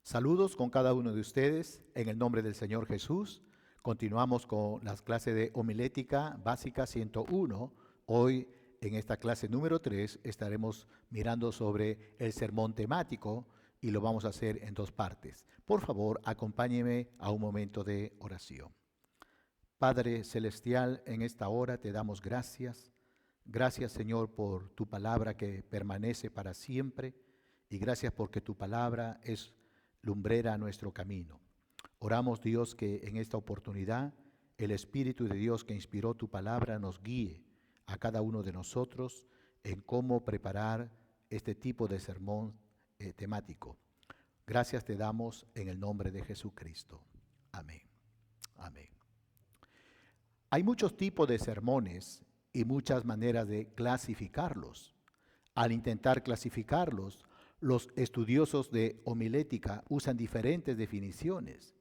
Saludos con cada uno de ustedes en el nombre del Señor Jesús. Continuamos con las clases de homilética básica 101. Hoy en esta clase número 3 estaremos mirando sobre el sermón temático y lo vamos a hacer en dos partes. Por favor, acompáñeme a un momento de oración. Padre Celestial, en esta hora te damos gracias. Gracias, Señor, por tu palabra que permanece para siempre y gracias porque tu palabra es lumbrera a nuestro camino. Oramos, Dios, que en esta oportunidad el Espíritu de Dios que inspiró tu palabra nos guíe a cada uno de nosotros en cómo preparar este tipo de sermón temático. Gracias te damos en el nombre de Jesucristo. Amén. Amén. Hay muchos tipos de sermones y muchas maneras de clasificarlos. Al intentar clasificarlos, los estudiosos de homilética usan diferentes definiciones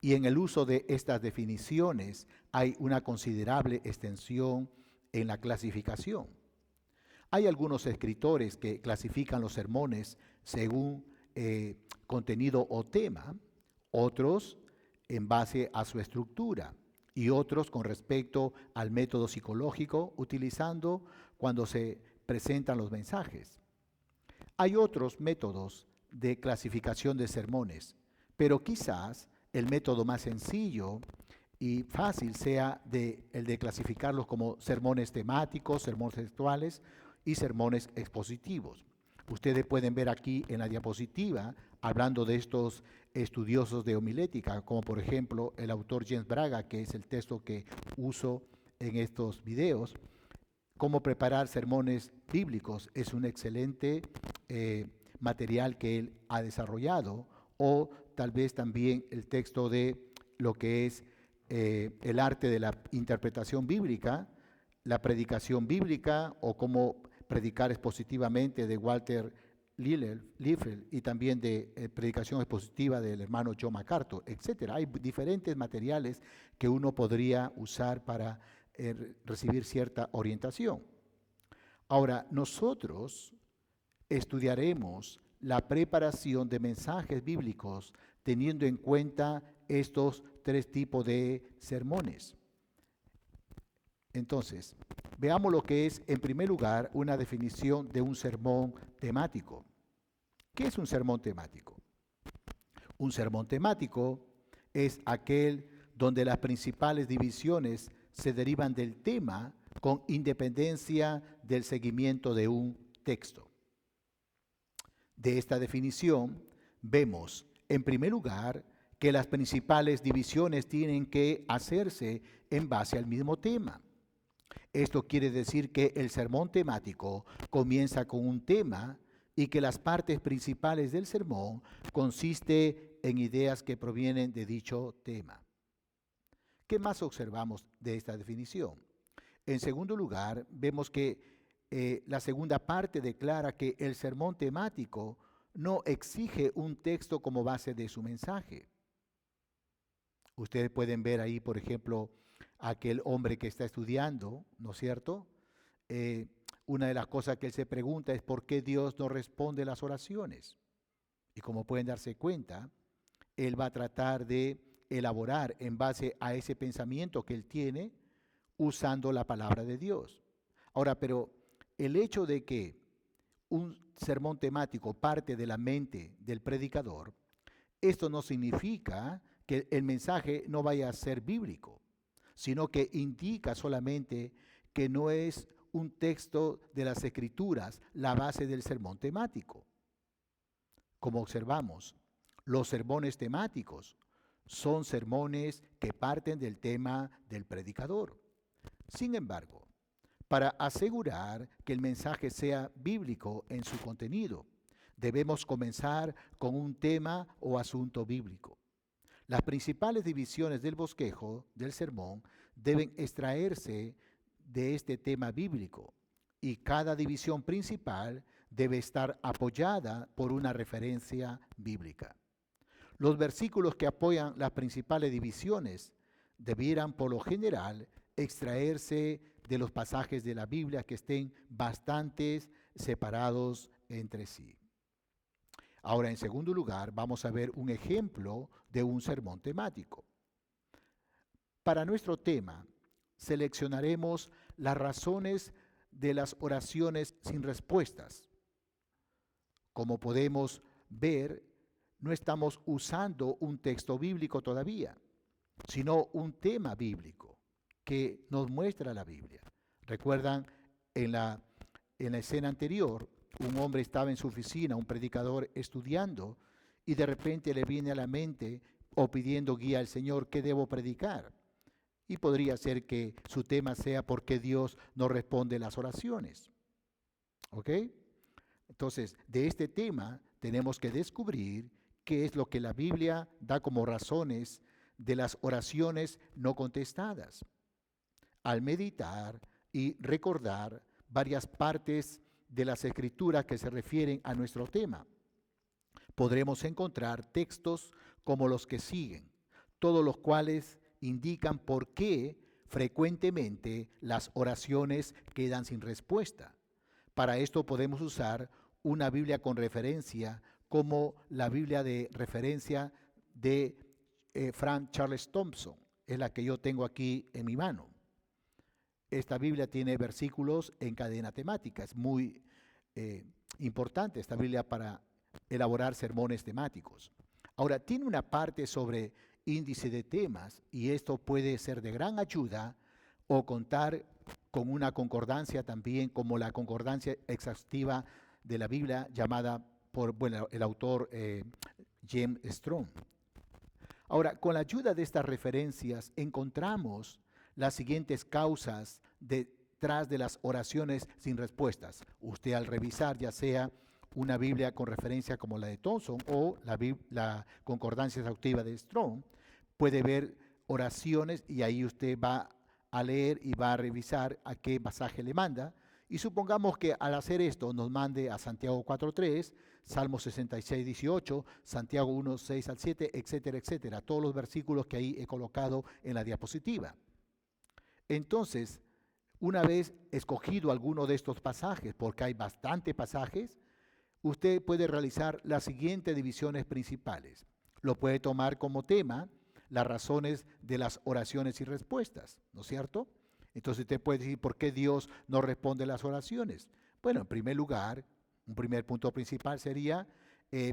y en el uso de estas definiciones hay una considerable extensión en la clasificación. Hay algunos escritores que clasifican los sermones según contenido o tema, otros en base a su estructura y otros con respecto al método psicológico utilizando cuando se presentan los mensajes. Hay otros métodos de clasificación de sermones, pero quizás el método más sencillo y fácil sea el de clasificarlos como sermones temáticos, sermones textuales y sermones expositivos. Ustedes pueden ver aquí en la diapositiva, hablando de estos estudiosos de homilética, como por ejemplo el autor James Braga, que es el texto que uso en estos videos. Cómo preparar sermones bíblicos es un excelente material que él ha desarrollado, o tal vez también el texto de lo que es el arte de la interpretación bíblica, la predicación bíblica o cómo predicar expositivamente de Walter Liefeld y también de predicación expositiva del hermano John MacArthur, etc. Hay diferentes materiales que uno podría usar para recibir cierta orientación. Ahora, nosotros estudiaremos la preparación de mensajes bíblicos teniendo en cuenta estos tres tipos de sermones. Entonces, veamos lo que es, en primer lugar, una definición de un sermón temático. ¿Qué es un sermón temático? Un sermón temático es aquel donde las principales divisiones se derivan del tema con independencia del seguimiento de un texto. De esta definición vemos, en primer lugar, que las principales divisiones tienen que hacerse en base al mismo tema. Esto quiere decir que el sermón temático comienza con un tema y que las partes principales del sermón consiste en ideas que provienen de dicho tema. ¿Qué más observamos de esta definición? En segundo lugar, vemos que la segunda parte declara que el sermón temático no exige un texto como base de su mensaje. Ustedes pueden ver ahí, por ejemplo, aquel hombre que está estudiando, ¿no es cierto? Una de las cosas que él se pregunta es por qué Dios no responde las oraciones. Y como pueden darse cuenta, él va a tratar de elaborar en base a ese pensamiento que él tiene, usando la palabra de Dios. Ahora, pero el hecho de que un sermón temático parte de la mente del predicador, esto no significa que el mensaje no vaya a ser bíblico, sino que indica solamente que no es un texto de las Escrituras la base del sermón temático. Como observamos, los sermones temáticos son sermones que parten del tema del predicador. Sin embargo, para asegurar que el mensaje sea bíblico en su contenido, debemos comenzar con un tema o asunto bíblico. Las principales divisiones del bosquejo del sermón deben extraerse de este tema bíblico y cada división principal debe estar apoyada por una referencia bíblica. Los versículos que apoyan las principales divisiones debieran por lo general extraerse de los pasajes de la Biblia que estén bastante separados entre sí. Ahora, en segundo lugar, vamos a ver un ejemplo de un sermón temático. Para nuestro tema, seleccionaremos las razones de las oraciones sin respuestas. Como podemos ver, no estamos usando un texto bíblico todavía, sino un tema bíblico que nos muestra la Biblia. Recuerdan, en la escena anterior, un hombre estaba en su oficina, un predicador estudiando, y de repente le viene a la mente o pidiendo guía al Señor, ¿qué debo predicar? Y podría ser que su tema sea ¿por qué Dios no responde las oraciones? ¿Ok? Entonces, de este tema tenemos que descubrir qué es lo que la Biblia da como razones de las oraciones no contestadas. Al meditar y recordar varias partes de las escrituras que se refieren a nuestro tema, podremos encontrar textos como los que siguen, todos los cuales indican por qué frecuentemente las oraciones quedan sin respuesta. Para esto podemos usar una Biblia con referencia como la Biblia de referencia de Frank Charles Thompson, es la que yo tengo aquí en mi mano. Esta Biblia tiene versículos en cadena temática, es muy importante esta Biblia para elaborar sermones temáticos. Ahora, tiene una parte sobre índice de temas y esto puede ser de gran ayuda o contar con una concordancia también como la concordancia exhaustiva de la Biblia llamada por el autor James Strong. Ahora, con la ayuda de estas referencias encontramos las siguientes causas detrás de las oraciones sin respuestas. Usted al revisar ya sea una Biblia con referencia como la de Thompson o la concordancia exhaustiva de Strong, puede ver oraciones y ahí usted va a leer y va a revisar a qué pasaje le manda. Y supongamos que al hacer esto nos mande a Santiago 4.3, Salmo 66.18, Santiago 1.6 al 7, etcétera, etcétera. Todos los versículos que ahí he colocado en la diapositiva. Entonces, una vez escogido alguno de estos pasajes, porque hay bastantes pasajes, usted puede realizar las siguientes divisiones principales. Lo puede tomar como tema las razones de las oraciones y respuestas, ¿no es cierto? Entonces usted puede decir, ¿por qué Dios no responde las oraciones? Bueno, en primer lugar, un primer punto principal sería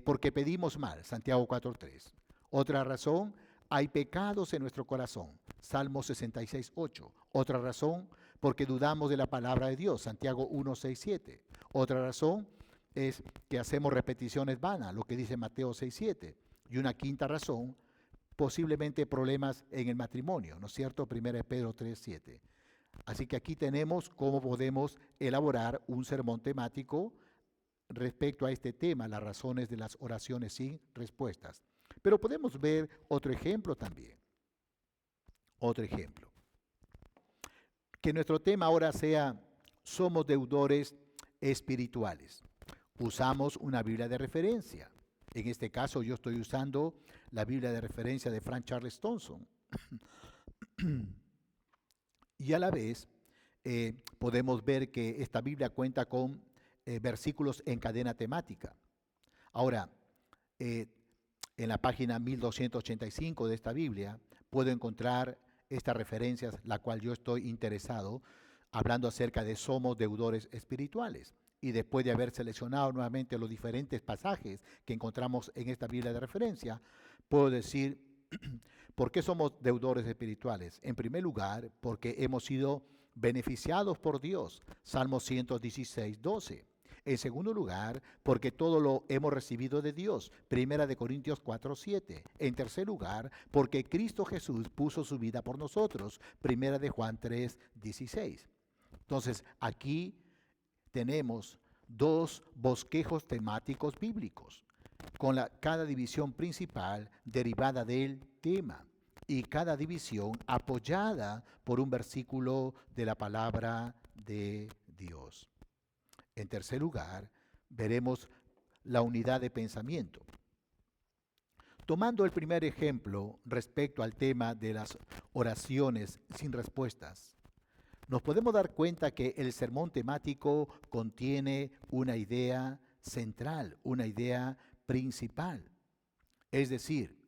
porque pedimos mal, Santiago 4.3. Otra razón, hay pecados en nuestro corazón, Salmo 66.8. Otra razón, porque dudamos de la palabra de Dios, Santiago 1.6.7. Otra razón es que hacemos repeticiones vanas, lo que dice Mateo 6.7. Y una quinta razón, posiblemente problemas en el matrimonio, ¿no es cierto? 1 Pedro 3.7. Así que aquí tenemos cómo podemos elaborar un sermón temático respecto a este tema, las razones de las oraciones sin respuestas. Pero podemos ver otro ejemplo también. Otro ejemplo. Que nuestro tema ahora sea, somos deudores espirituales. Usamos una Biblia de referencia. En este caso yo estoy usando la Biblia de referencia de Frank Charles Thompson. Y a la vez podemos ver que esta Biblia cuenta con versículos en cadena temática. Ahora, en la página 1285 de esta Biblia puedo encontrar estas referencias, la cual yo estoy interesado, hablando acerca de somos deudores espirituales. Y después de haber seleccionado nuevamente los diferentes pasajes que encontramos en esta Biblia de referencia, puedo decir, ¿por qué somos deudores espirituales? En primer lugar, porque hemos sido beneficiados por Dios, Salmo 116.12. En segundo lugar, porque todo lo hemos recibido de Dios, Primera de Corintios 4.7. En tercer lugar, porque Cristo Jesús puso su vida por nosotros, Primera de Juan 3.16. Entonces, aquí tenemos dos bosquejos temáticos bíblicos, con cada división principal derivada del tema y cada división apoyada por un versículo de la palabra de Dios. En tercer lugar, veremos la unidad de pensamiento. Tomando el primer ejemplo respecto al tema de las oraciones sin respuestas, nos podemos dar cuenta que el sermón temático contiene una idea central, una idea principal. Es decir,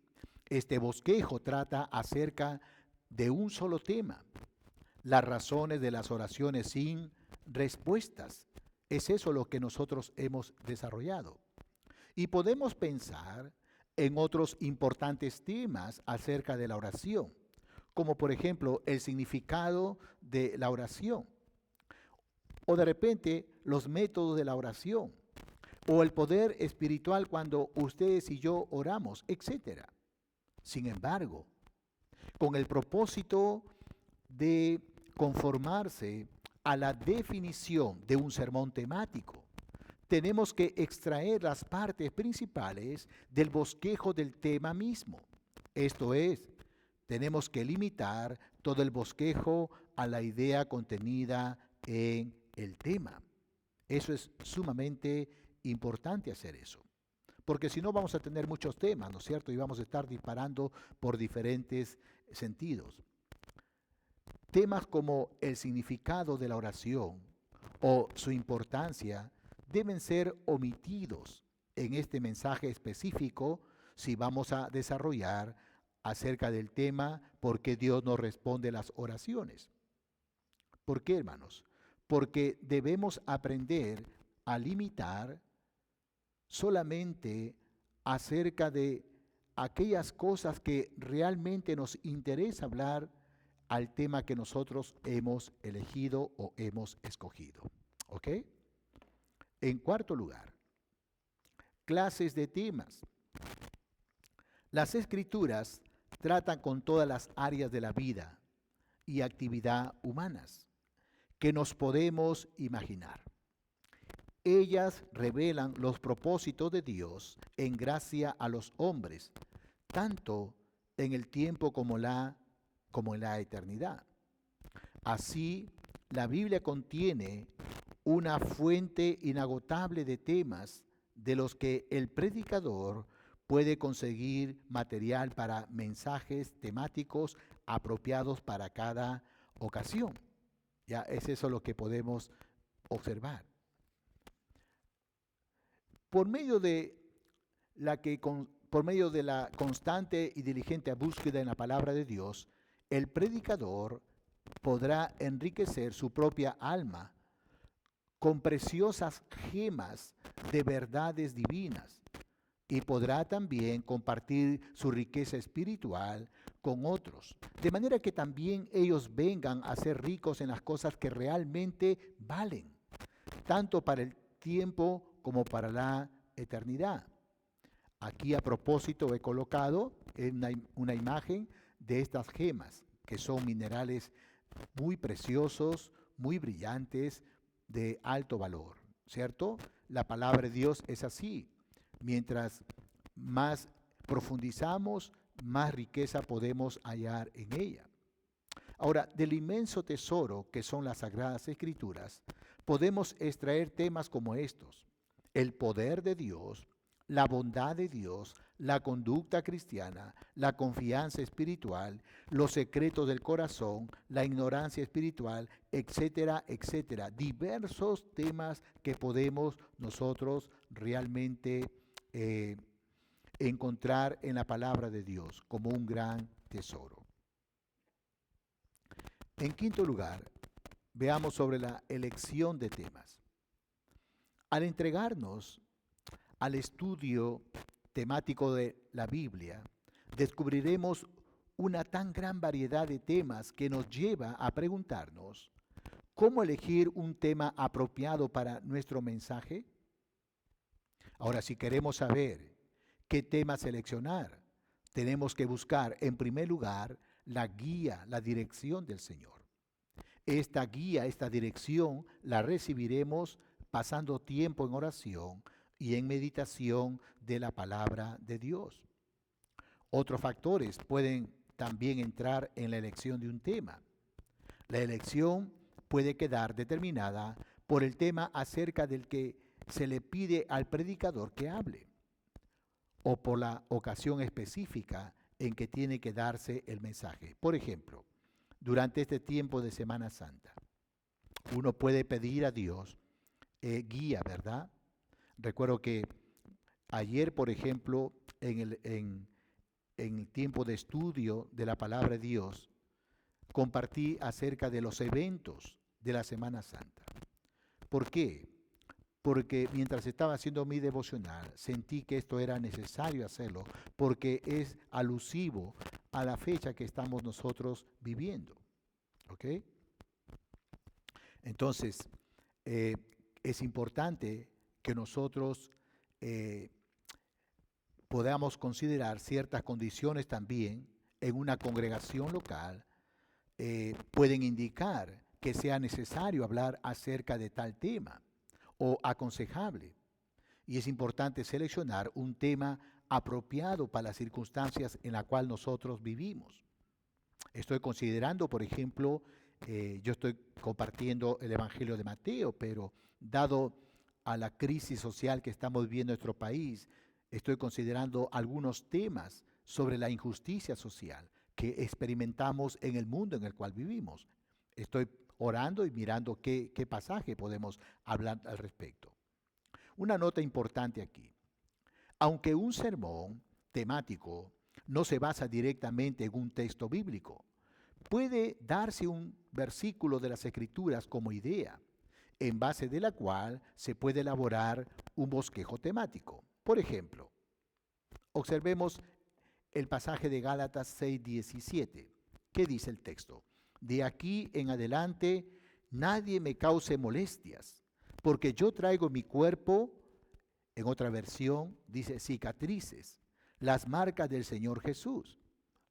este bosquejo trata acerca de un solo tema, las razones de las oraciones sin respuestas. Es eso lo que nosotros hemos desarrollado. Y podemos pensar en otros importantes temas acerca de la oración, como por ejemplo el significado de la oración, o de repente los métodos de la oración, o el poder espiritual cuando ustedes y yo oramos, etcétera. Sin embargo, con el propósito de conformarse a la definición de un sermón temático, tenemos que extraer las partes principales del bosquejo del tema mismo. Esto es, tenemos que limitar todo el bosquejo a la idea contenida en el tema. Eso es sumamente importante hacer eso, porque si no vamos a tener muchos temas, ¿no es cierto? Y vamos a estar disparando por diferentes sentidos. Temas como el significado de la oración o su importancia deben ser omitidos en este mensaje específico si vamos a desarrollar acerca del tema por qué Dios no responde las oraciones. ¿Por qué, hermanos? Porque debemos aprender a limitar solamente acerca de aquellas cosas que realmente nos interesa hablar al tema que nosotros hemos elegido o hemos escogido. ¿Ok? En cuarto lugar, clases de temas. Las escrituras tratan con todas las áreas de la vida y actividad humanas que nos podemos imaginar. Ellas revelan los propósitos de Dios en gracia a los hombres, tanto en el tiempo como en la eternidad. Así, la Biblia contiene una fuente inagotable de temas de los que el predicador puede conseguir material para mensajes temáticos apropiados para cada ocasión. Ya es eso lo que podemos observar. Por medio de por medio de la constante y diligente búsqueda en la palabra de Dios, el predicador podrá enriquecer su propia alma con preciosas gemas de verdades divinas y podrá también compartir su riqueza espiritual con otros, de manera que también ellos vengan a ser ricos en las cosas que realmente valen, tanto para el tiempo como para la eternidad. Aquí a propósito he colocado una imagen de estas gemas, que son minerales muy preciosos, muy brillantes, de alto valor, ¿cierto? La palabra de Dios es así. Mientras más profundizamos, más riqueza podemos hallar en ella. Ahora, del inmenso tesoro que son las Sagradas Escrituras, podemos extraer temas como estos: el poder de Dios, la bondad de Dios, la conducta cristiana, la confianza espiritual, los secretos del corazón, la ignorancia espiritual, etcétera, etcétera. Diversos temas que podemos nosotros realmente encontrar en la palabra de Dios como un gran tesoro. En quinto lugar, veamos sobre la elección de temas. Al entregarnos al estudio temático de la Biblia, descubriremos una tan gran variedad de temas que nos lleva a preguntarnos: ¿cómo elegir un tema apropiado para nuestro mensaje? Ahora, si queremos saber qué tema seleccionar, tenemos que buscar en primer lugar la guía, la dirección del Señor. Esta guía, esta dirección la recibiremos pasando tiempo en oración y en meditación de la palabra de Dios. Otros factores pueden también entrar en la elección de un tema. La elección puede quedar determinada por el tema acerca del que se le pide al predicador que hable, o por la ocasión específica en que tiene que darse el mensaje. Por ejemplo, durante este tiempo de Semana Santa, uno puede pedir a Dios guía, ¿verdad? Recuerdo que Ayer, por ejemplo, en el tiempo de estudio de la palabra de Dios, compartí acerca de los eventos de la Semana Santa. ¿Por qué? Porque mientras estaba haciendo mi devocional, sentí que esto era necesario hacerlo, porque es alusivo a la fecha que estamos nosotros viviendo. ¿Ok? Entonces, eh, es importante que nosotros eh, podamos considerar ciertas condiciones también en una congregación local, pueden indicar que sea necesario hablar acerca de tal tema o aconsejable. Y es importante seleccionar un tema apropiado para las circunstancias en las cuales nosotros vivimos. Estoy considerando, por ejemplo, yo estoy compartiendo el Evangelio de Mateo, pero dado a la crisis social que estamos viviendo en nuestro país, estoy considerando algunos temas sobre la injusticia social que experimentamos en el mundo en el cual vivimos. Estoy orando y mirando qué pasaje podemos hablar al respecto. Una nota importante aquí. Aunque un sermón temático no se basa directamente en un texto bíblico, puede darse un versículo de las Escrituras como idea, en base de la cual se puede elaborar un bosquejo temático. Por ejemplo, observemos el pasaje de Gálatas 6:17. ¿Qué dice el texto? De aquí en adelante nadie me cause molestias, porque yo traigo mi cuerpo, en otra versión dice cicatrices, las marcas del Señor Jesús.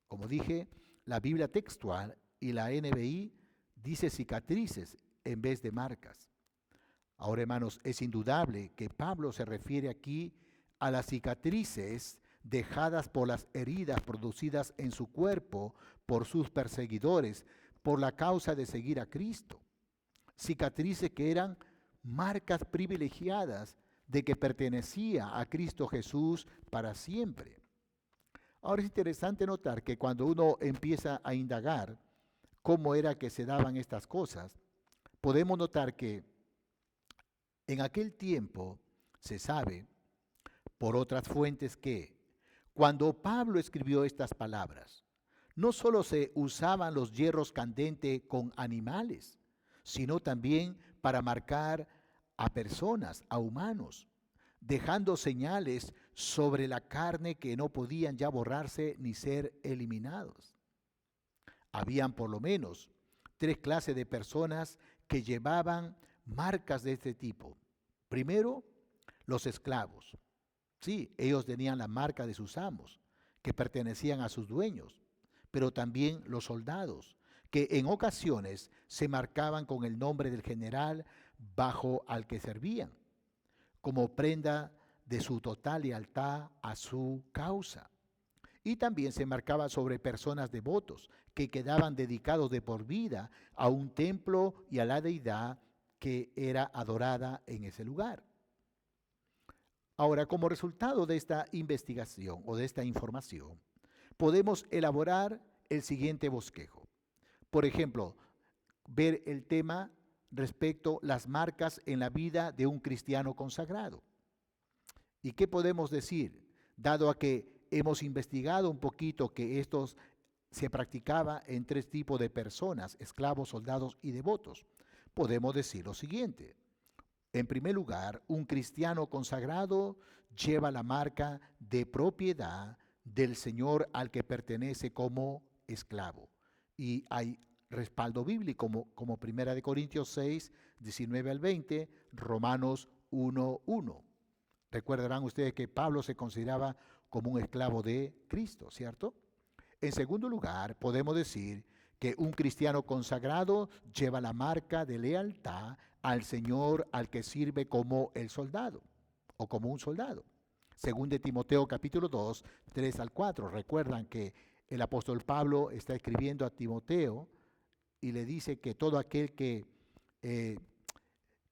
Como dije, la Biblia textual y la NBI dice cicatrices en vez de marcas. Ahora, hermanos, es indudable que Pablo se refiere aquí a las cicatrices dejadas por las heridas producidas en su cuerpo por sus perseguidores por la causa de seguir a Cristo. Cicatrices que eran marcas privilegiadas de que pertenecía a Cristo Jesús para siempre. Ahora es interesante notar que cuando uno empieza a indagar cómo era que se daban estas cosas, podemos notar que en aquel tiempo se sabe por otras fuentes que cuando Pablo escribió estas palabras, no solo se usaban los hierros candentes con animales, sino también para marcar a personas, a humanos, dejando señales sobre la carne que no podían ya borrarse ni ser eliminados. Habían por lo menos tres clases de personas que llevaban marcas de este tipo. Primero, los esclavos. Sí, ellos tenían la marca de sus amos, que pertenecían a sus dueños, pero también los soldados, que en ocasiones se marcaban con el nombre del general bajo al que servían, como prenda de su total lealtad a su causa. Y también se marcaba sobre personas devotos que quedaban dedicados de por vida a un templo y a la deidad que era adorada en ese lugar. Ahora, como resultado de esta investigación o de esta información, podemos elaborar el siguiente bosquejo. Por ejemplo, ver el tema respecto a las marcas en la vida de un cristiano consagrado. ¿Y qué podemos decir? Dado a que hemos investigado un poquito que estos se practicaba en tres tipos de personas, esclavos, soldados y devotos, podemos decir lo siguiente. En primer lugar, un cristiano consagrado lleva la marca de propiedad del Señor al que pertenece como esclavo. Y hay respaldo bíblico como 1 Corintios 6, 19 al 20, Romanos 1, 1. Recordarán ustedes que Pablo se consideraba como un esclavo de Cristo, ¿cierto? En segundo lugar, podemos decir que un cristiano consagrado lleva la marca de lealtad al Señor al que sirve como el soldado o como un soldado. Según de Timoteo capítulo 2, 3 al 4. Recuerdan que el apóstol Pablo está escribiendo a Timoteo y le dice que todo aquel que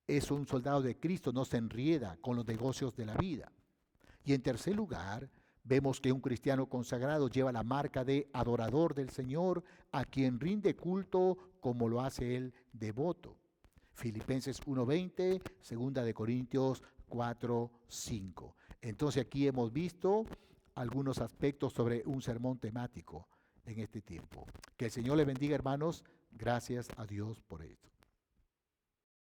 es un soldado de Cristo no se enrieda con los negocios de la vida. Y en tercer lugar, vemos que un cristiano consagrado lleva la marca de adorador del Señor, a quien rinde culto como lo hace el devoto. Filipenses 1:20, segunda de Corintios 4:5. Entonces aquí hemos visto algunos aspectos sobre un sermón temático en este tiempo. Que el Señor les bendiga, hermanos. Gracias a Dios por esto.